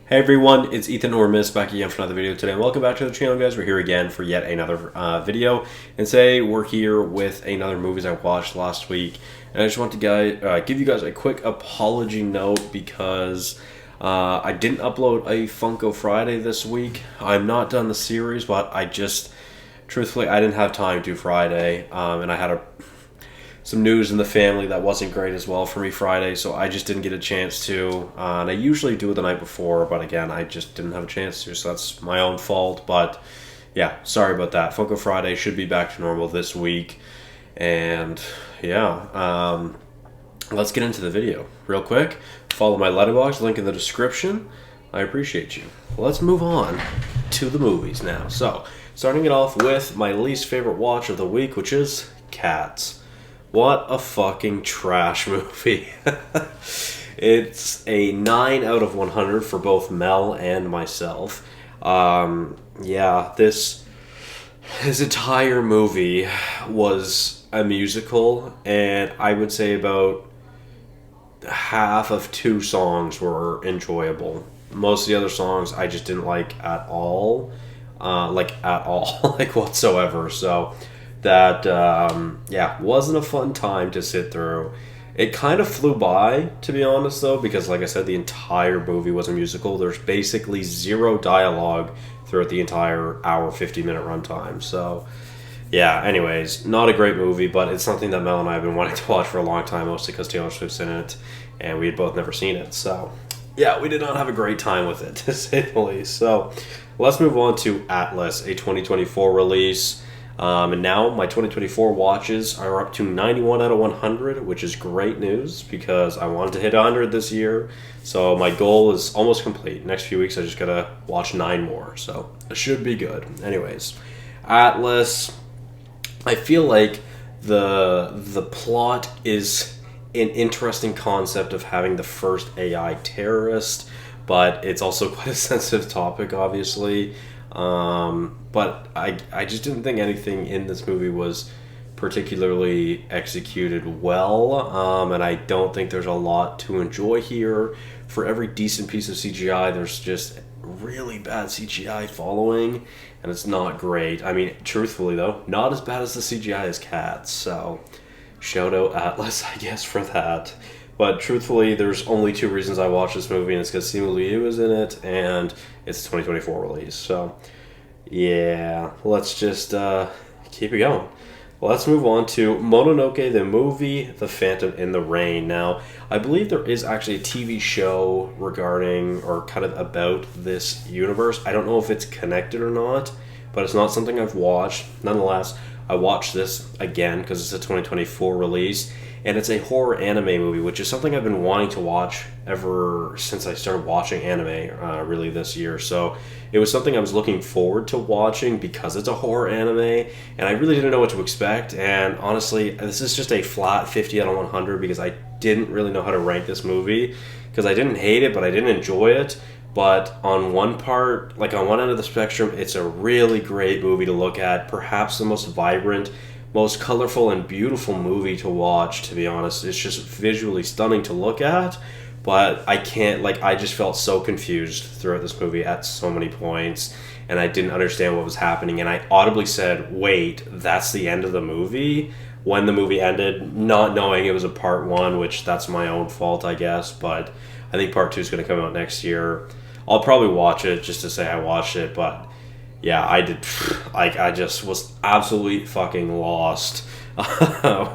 Hey everyone, it's Ethan or Miist back again for another video today, and welcome back to the channel, guys. We're here again for yet another video, and today we're here with another movies I watched last week. And I just want to give you guys a quick apology note because I didn't upload a Funko Friday this week. I'm not done the series, but truthfully, I didn't have time to Friday, and I had some news in the family that wasn't great as well for me Friday, so I just didn't get a chance to. And I usually do it the night before, but again, I just didn't have a chance to, so that's my own fault. But yeah, sorry about that. Funko Friday should be back to normal this week. And yeah, let's get into the video real quick. Follow my letterbox, link in the description. I appreciate you. Let's move on to the movies now. So, starting it off with my least favorite watch of the week, which is Cats. What a fucking trash movie. It's a 9 out of 100 for both Mel and myself. This entire movie was a musical, and I would say about half of 2 songs were enjoyable. Most of the other songs I just didn't like at all. Like whatsoever. So that wasn't a fun time to sit through. It kind of flew by, to be honest, though, because like I said, the entire movie was a musical. There's basically 0 dialogue throughout the entire hour 50-minute runtime. So yeah, anyways, not a great movie, but it's something that Mel and I have been wanting to watch for a long time, mostly because Taylor Swift's in it and we had both never seen it. So yeah, we did not have a great time with it, to say the least. So let's move on to Atlas, a 2024 release. And now my 2024 watches are up to 91 out of 100, which is great news because I wanted to hit 100 this year. So my goal is almost complete. Next few weeks I just gotta watch 9 more, so it should be good. Anyways, Atlas, I feel like the plot is an interesting concept of having the first AI terrorist, but it's also quite a sensitive topic, obviously. But I just didn't think anything in this movie was particularly executed well, and I don't think there's a lot to enjoy here. For every decent piece of CGI, there's just really bad CGI following, and it's not great. I mean, truthfully though, not as bad as the CGI as Cats, so shout out Atlas, I guess, for that. But truthfully, there's only 2 reasons I watched this movie, and it's because Simu Liu is in it, and it's a 2024 release. So, yeah, let's just keep it going. Let's move on to Mononoke, the movie, The Phantom in the Rain. Now, I believe there is actually a TV show regarding, or kind of about this universe. I don't know if it's connected or not, but it's not something I've watched. Nonetheless, I watched this again because it's a 2024 release. And it's a horror anime movie, which is something I've been wanting to watch ever since I started watching anime, really this year. So it was something I was looking forward to watching because it's a horror anime, and I really didn't know what to expect. And honestly, this is just a flat 50 out of 100 because I didn't really know how to rank this movie because I didn't hate it, but I didn't enjoy it. But on one part, like on one end of the spectrum, it's a really great movie to look at, perhaps the most vibrant, most colorful and beautiful movie to watch, to be honest. It's just visually stunning to look at, but I just felt so confused throughout this movie at so many points, and I didn't understand what was happening, and I audibly said, wait, that's the end of the movie? When the movie ended, not knowing it was a part 1, which that's my own fault, I guess, but I think part 2 is going to come out next year. I'll probably watch it just to say I watched it, but yeah, I did. I just was absolutely fucking lost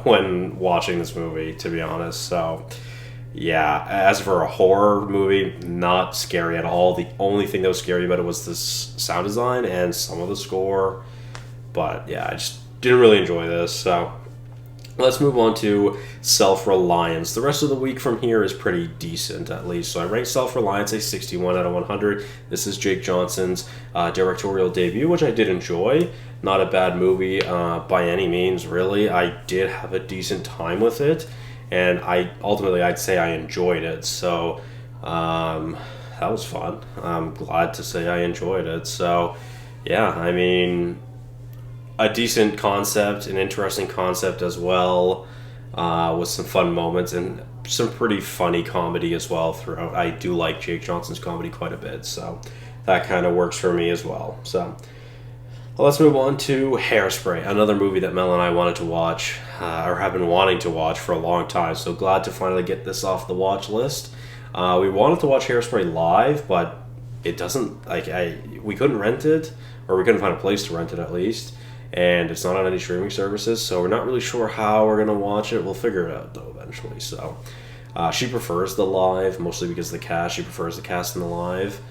when watching this movie, to be honest. So, yeah, as for a horror movie, not scary at all. The only thing that was scary about it was the sound design and some of the score. But yeah, I just didn't really enjoy this. So, let's move on to Self-Reliance. The rest of the week from here is pretty decent, at least. So I ranked Self-Reliance a 61 out of 100. This is Jake Johnson's directorial debut, which I did enjoy. Not a bad movie by any means, really. I did have a decent time with it, and I'd say I enjoyed it. So that was fun. I'm glad to say I enjoyed it. So yeah, I mean, a decent concept, an interesting concept as well, with some fun moments, and some pretty funny comedy as well throughout. I do like Jake Johnson's comedy quite a bit, so that kind of works for me as well. So let's move on to Hairspray, another movie that Mel and I wanted to watch, or have been wanting to watch for a long time. So glad to finally get this off the watch list. We wanted to watch Hairspray live, but it doesn't, we couldn't rent it, or we couldn't find a place to rent it at least. And it's not on any streaming services, so we're not really sure how we're going to watch it. We'll figure it out, though, eventually. So she prefers the live, mostly because of the cast. She prefers the cast in the live.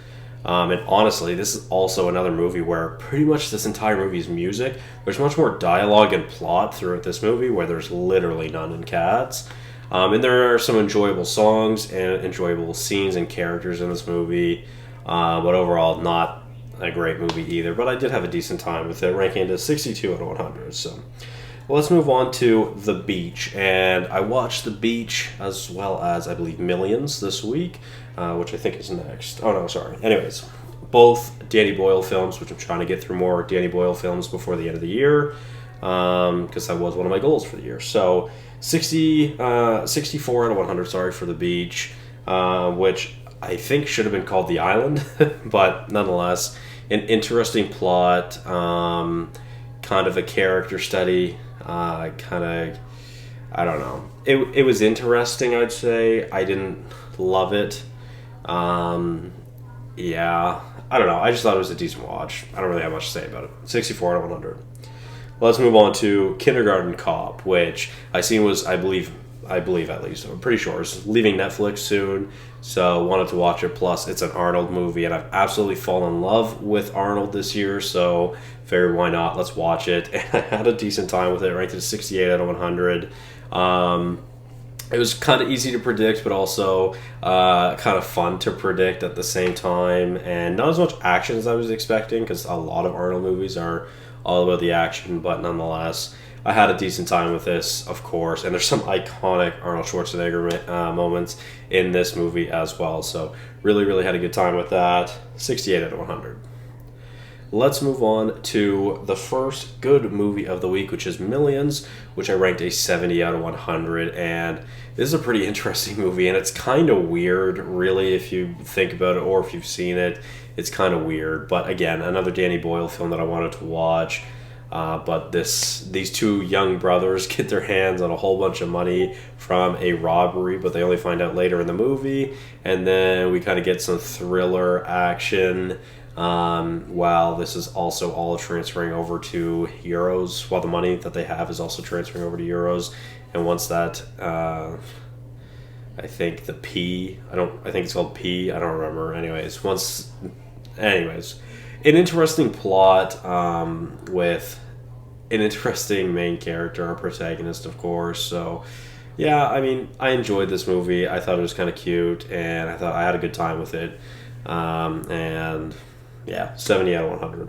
And honestly, this is also another movie where pretty much this entire movie is music. There's much more dialogue and plot throughout this movie, where there's literally none in Cats. And there are some enjoyable songs and enjoyable scenes and characters in this movie. But overall, not a great movie either. But I did have a decent time with it, ranking it as 62 out of 100. So let's move on to The Beach. And I watched The Beach as well as, I believe, Millions this week, which I think is next. Oh, no, sorry. Anyways, both Danny Boyle films, which I'm trying to get through more Danny Boyle films before the end of the year, because that was one of my goals for the year. So 64 out of 100, sorry, for The Beach, which I think should have been called The Island, but nonetheless, an interesting plot, kind of a character study, I don't know. It was interesting, I'd say. I didn't love it. Yeah, I don't know. I just thought it was a decent watch. I don't really have much to say about it. 64 out of 100. Let's move on to Kindergarten Cop, which I seen was, I believe at least, I'm pretty sure, it's leaving Netflix soon, so wanted to watch it. Plus, it's an Arnold movie, and I've absolutely fallen in love with Arnold this year, so figured why not, let's watch it. And I had a decent time with it, ranked at 68 out of 100. It was kind of easy to predict, but also kind of fun to predict at the same time, and not as much action as I was expecting, because a lot of Arnold movies are all about the action, but nonetheless, I had a decent time with this, of course, and there's some iconic Arnold Schwarzenegger moments in this movie as well, so really, really had a good time with that. 68 out of 100. Let's move on to the first good movie of the week, which is Millions, which I ranked a 70 out of 100, and this is a pretty interesting movie, and it's kind of weird, really, if you think about it, or if you've seen it, it's kind of weird, but again, another Danny Boyle film that I wanted to watch. But these two young brothers get their hands on a whole bunch of money from a robbery, but they only find out later in the movie. And then we kind of get some thriller action, while this is also all transferring over to euros, while the money that they have is also transferring over to euros. And once that, I think it's called P, I don't remember. Anyways, an interesting plot, with an interesting main character, our protagonist, of course. So, yeah, I mean, I enjoyed this movie. I thought it was kind of cute, and I thought I had a good time with it. And, yeah, 70 out of 100.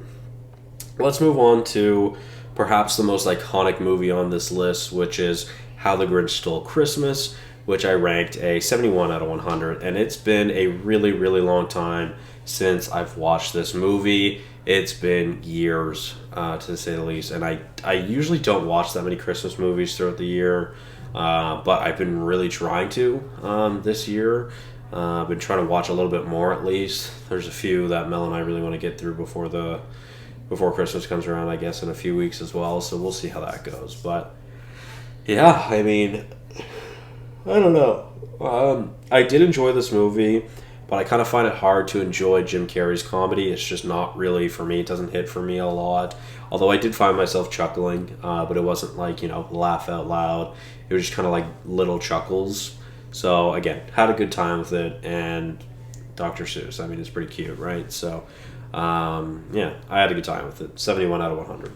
Let's move on to perhaps the most iconic movie on this list, which is How the Grinch Stole Christmas, which I ranked a 71 out of 100. And it's been a really, really long time since I've watched this movie. It's been years, to say the least, and I usually don't watch that many Christmas movies throughout the year, but I've been really trying to this year. I've been trying to watch a little bit more, at least. There's a few that Mel and I really want to get through before Christmas comes around, I guess, in a few weeks as well, so we'll see how that goes. But yeah, I mean, I don't know. I did enjoy this movie, but I kind of find it hard to enjoy Jim Carrey's comedy. It's just not really for me. It doesn't hit for me a lot. Although I did find myself chuckling, but it wasn't like, laugh out loud. It was just kind of like little chuckles. So again, had a good time with it. And Dr. Seuss, I mean, it's pretty cute, right? So yeah, I had a good time with it. 71 out of 100.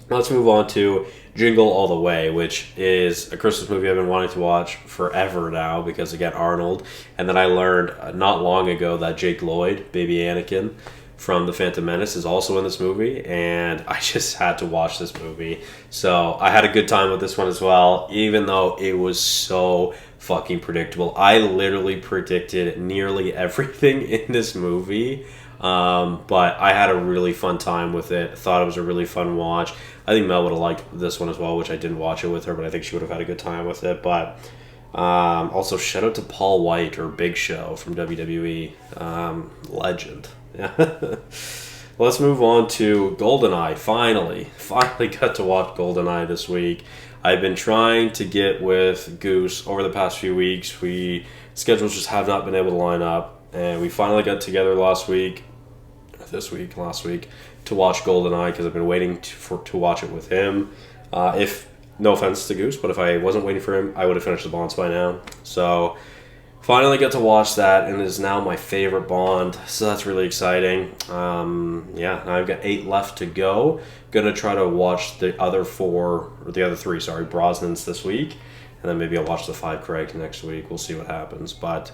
Let's move on to Jingle All the Way, which is a Christmas movie I've been wanting to watch forever now because, again, Arnold. And then I learned not long ago that Jake Lloyd, baby Anakin, from The Phantom Menace is also in this movie, and I just had to watch this movie. So I had a good time with this one as well, even though it was so fucking predictable. I literally predicted nearly everything in this movie. But I had a really fun time with it. I thought it was a really fun watch. I think Mel would have liked this one as well, which I didn't watch it with her, but I think she would have had a good time with it. But Also, shout out to Paul White or Big Show from WWE. Legend. Yeah. Let's move on to GoldenEye. Finally got to watch GoldenEye this week. I've been trying to get with Goose over the past few weeks. Schedules just have not been able to line up, and we finally got together last week, to watch GoldenEye because I've been waiting to watch it with him. If no offense to Goose, but if I wasn't waiting for him, I would have finished the Bonds by now. So finally got to watch that, and it is now my favorite Bond, so that's really exciting. Now I've got 8 left to go. Gonna try to watch the other 3, Brosnans this week, and then maybe I'll watch the 5 Craig next week. We'll see what happens, but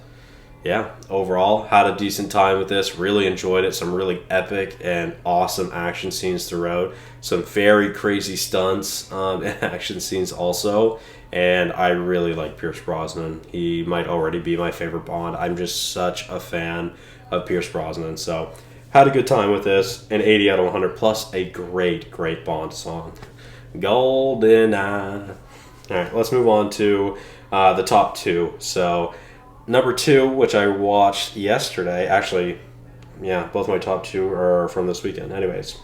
yeah, overall, had a decent time with this. Really enjoyed it. Some really epic and awesome action scenes throughout. Some very crazy stunts and action scenes also. And I really like Pierce Brosnan. He might already be my favorite Bond. I'm just such a fan of Pierce Brosnan. So, had a good time with this. An 80 out of 100 plus a great, great Bond song. GoldenEye. All right, let's move on to the top 2. So, number 2, which I watched yesterday. Actually, yeah, both my top 2 are from this weekend. Anyways,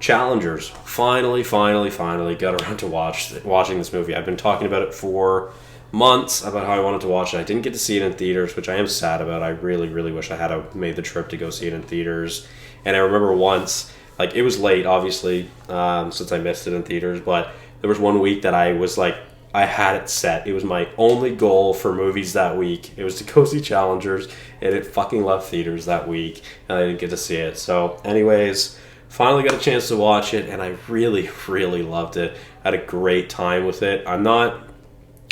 Challengers. Finally got around to watching this movie. I've been talking about it for months about how I wanted to watch it. I didn't get to see it in theaters, which I am sad about. I really, really wish I had made the trip to go see it in theaters. And I remember once, it was late, obviously, since I missed it in theaters, but there was one week that I had it set. It was my only goal for movies that week. It was to go see Challengers, and it fucking left theaters that week, and I didn't get to see it. So, anyways, finally got a chance to watch it, and I really, really loved it. Had a great time with it. I'm not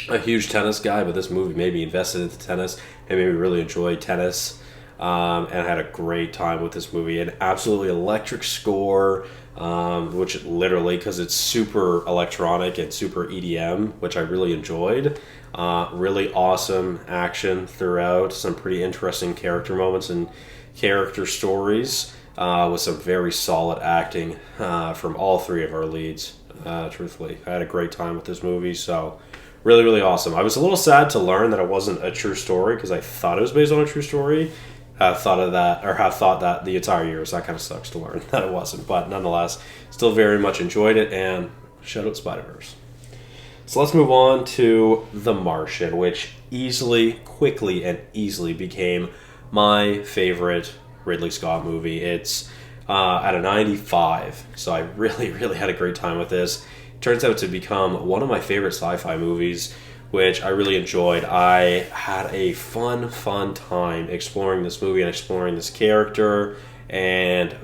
a huge tennis guy, but this movie made me invested into tennis and made me really enjoy tennis. And I had a great time with this movie. An absolutely electric score, which literally, because it's super electronic and super EDM, which I really enjoyed. Really awesome action throughout. Some pretty interesting character moments and character stories, with some very solid acting from all 3 of our leads. Truthfully, I had a great time with this movie, so really, really awesome. I was a little sad to learn that it wasn't a true story because I thought it was based on a true story. Have thought that the entire year, so that kind of sucks to learn that it wasn't. But nonetheless, still very much enjoyed it, and shout out Spider-Verse. So let's move on to The Martian, which quickly and easily became my favorite Ridley Scott movie. It's at a 95, so I really, really had a great time with this. It turns out to become one of my favorite sci-fi movies, which I really enjoyed. I had a fun time exploring this movie and exploring this character, and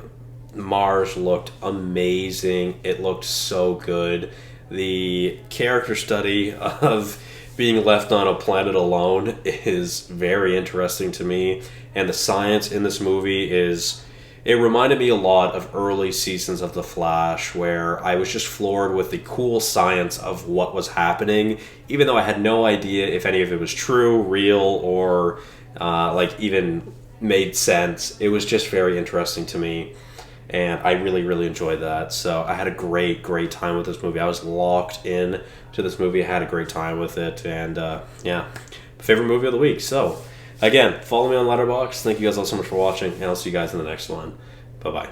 Mars looked amazing. It looked so good. The character study of being left on a planet alone is very interesting to me, and the science in this movie it reminded me a lot of early seasons of The Flash, where I was just floored with the cool science of what was happening, even though I had no idea if any of it was true, real, or even made sense. It was just very interesting to me, and I really, really enjoyed that. So I had a great, great time with this movie. I was locked in to this movie. I had a great time with it, and favorite movie of the week. So again, follow me on Letterboxd. Thank you guys all so much for watching, and I'll see you guys in the next one. Bye-bye.